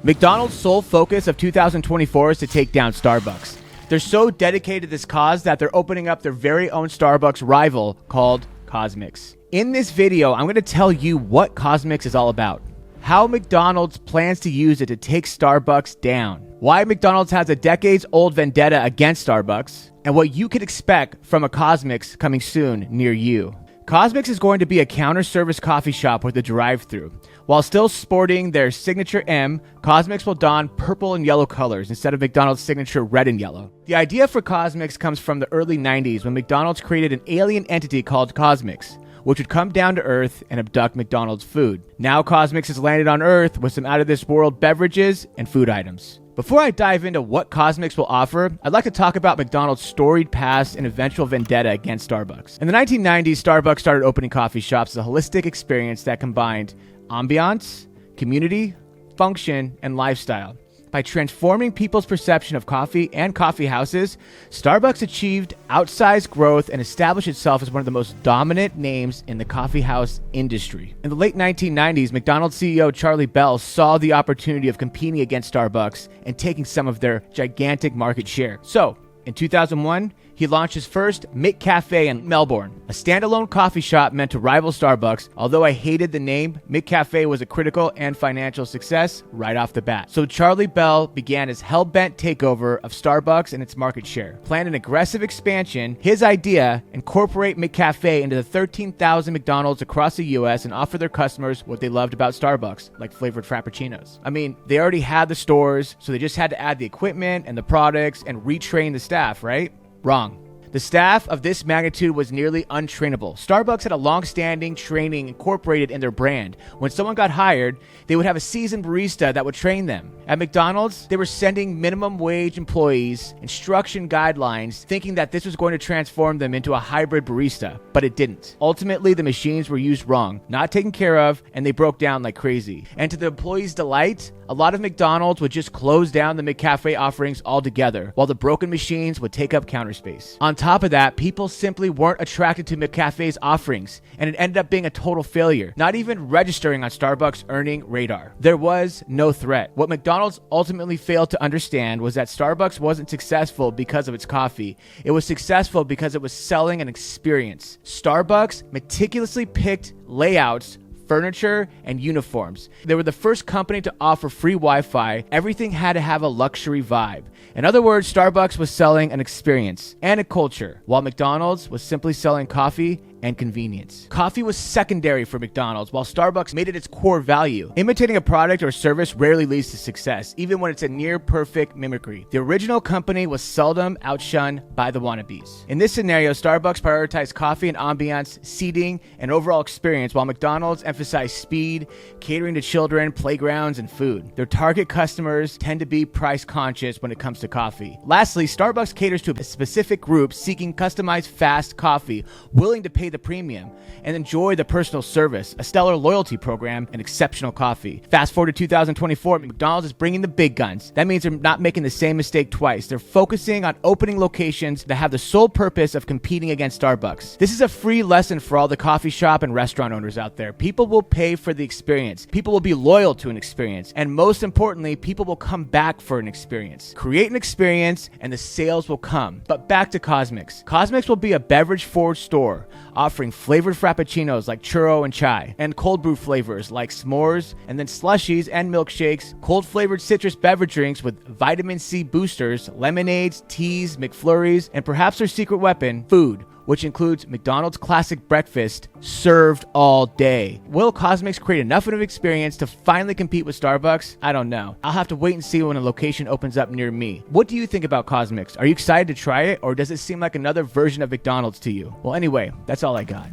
McDonald's sole focus of 2024 is to take down Starbucks. They're so dedicated to this cause that they're opening up their very own Starbucks rival called CosMc's. In this video, I'm going to tell you what CosMc's is all about, how McDonald's plans to use it to take Starbucks down, why McDonald's has a decades-old vendetta against Starbucks, and what you can expect from a CosMc's coming soon near you. CosMc's is going to be a counter-service coffee shop with a drive-thru. While still sporting their signature M, CosMc's will don purple and yellow colors instead of McDonald's signature red and yellow. The idea for CosMc's comes from the early 90s when McDonald's created an alien entity called CosMc's, which would come down to Earth and abduct McDonald's food. Now CosMc's has landed on Earth with some out-of-this-world beverages and food items. Before I dive into what CosMc's will offer, I'd like to talk about McDonald's storied past and eventual vendetta against Starbucks. In the 1990s, Starbucks started opening coffee shops as a holistic experience that combined ambiance, community, function, and lifestyle. By transforming people's perception of coffee and coffee houses, Starbucks achieved outsized growth and established itself as one of the most dominant names in the coffee house industry. In the late 1990s, McDonald's CEO Charlie Bell saw the opportunity of competing against Starbucks and taking some of their gigantic market share. So, in 2001, he launched his first McCafe in Melbourne, a standalone coffee shop meant to rival Starbucks. Although I hated the name, McCafe was a critical and financial success right off the bat. So Charlie Bell began his hell-bent takeover of Starbucks and its market share. Planned an aggressive expansion. His idea, incorporate McCafe into the 13,000 McDonald's across the US and offer their customers what they loved about Starbucks, like flavored frappuccinos. I mean, they already had the stores, so they just had to add the equipment and the products and retrain the staff, right? Wrong. The staff of this magnitude was nearly untrainable. Starbucks had a long-standing training incorporated in their brand. When someone got hired, they would have a seasoned barista that would train them. At McDonald's, they were sending minimum wage employees instruction guidelines, thinking that this was going to transform them into a hybrid barista, but it didn't. Ultimately, the machines were used wrong, not taken care of, and they broke down like crazy. And to the employees' delight, a lot of McDonald's would just close down the McCafe offerings altogether, while the broken machines would take up counter space. On top of that, people simply weren't attracted to McCafe's offerings, and it ended up being a total failure, not even registering on Starbucks' earning radar. There was no threat. What McDonald's ultimately failed to understand was that Starbucks wasn't successful because of its coffee. It was successful because it was selling an experience. Starbucks meticulously picked layouts, furniture, and uniforms. They were the first company to offer free Wi-Fi. Everything had to have a luxury vibe. In other words, Starbucks was selling an experience and a culture, while McDonald's was simply selling coffee and convenience. Coffee was secondary for McDonald's, while Starbucks made it its core value. Imitating a product or service rarely leads to success, even when it's a near-perfect mimicry. The original company was seldom outshunned by the wannabes. In this scenario, Starbucks prioritized coffee and ambiance, seating, and overall experience, while McDonald's emphasized speed, catering to children, playgrounds, and food. Their target customers tend to be price-conscious when it comes to coffee. Lastly, Starbucks caters to a specific group seeking customized fast coffee, willing to pay the premium and enjoy the personal service, a stellar loyalty program, and exceptional coffee. Fast forward to 2024, McDonald's is bringing the big guns. That means they're not making the same mistake twice. They're focusing on opening locations that have the sole purpose of competing against Starbucks. This is a free lesson for all the coffee shop and restaurant owners out there. People will pay for the experience. People will be loyal to an experience. And most importantly, people will come back for an experience. Create an experience and the sales will come. But back to CosMc's. CosMc's will be a beverage-forward store, offering flavored frappuccinos like churro and chai, and cold brew flavors like s'mores, and then slushies and milkshakes, cold flavored citrus beverage drinks with vitamin C boosters, lemonades, teas, McFlurries, and perhaps their secret weapon, food, which includes McDonald's classic breakfast served all day. Will CosMc's create enough of an experience to finally compete with Starbucks? I don't know. I'll have to wait and see when a location opens up near me. What do you think about CosMc's? Are you excited to try it, or does it seem like another version of McDonald's to you? Well, anyway, that's all I got.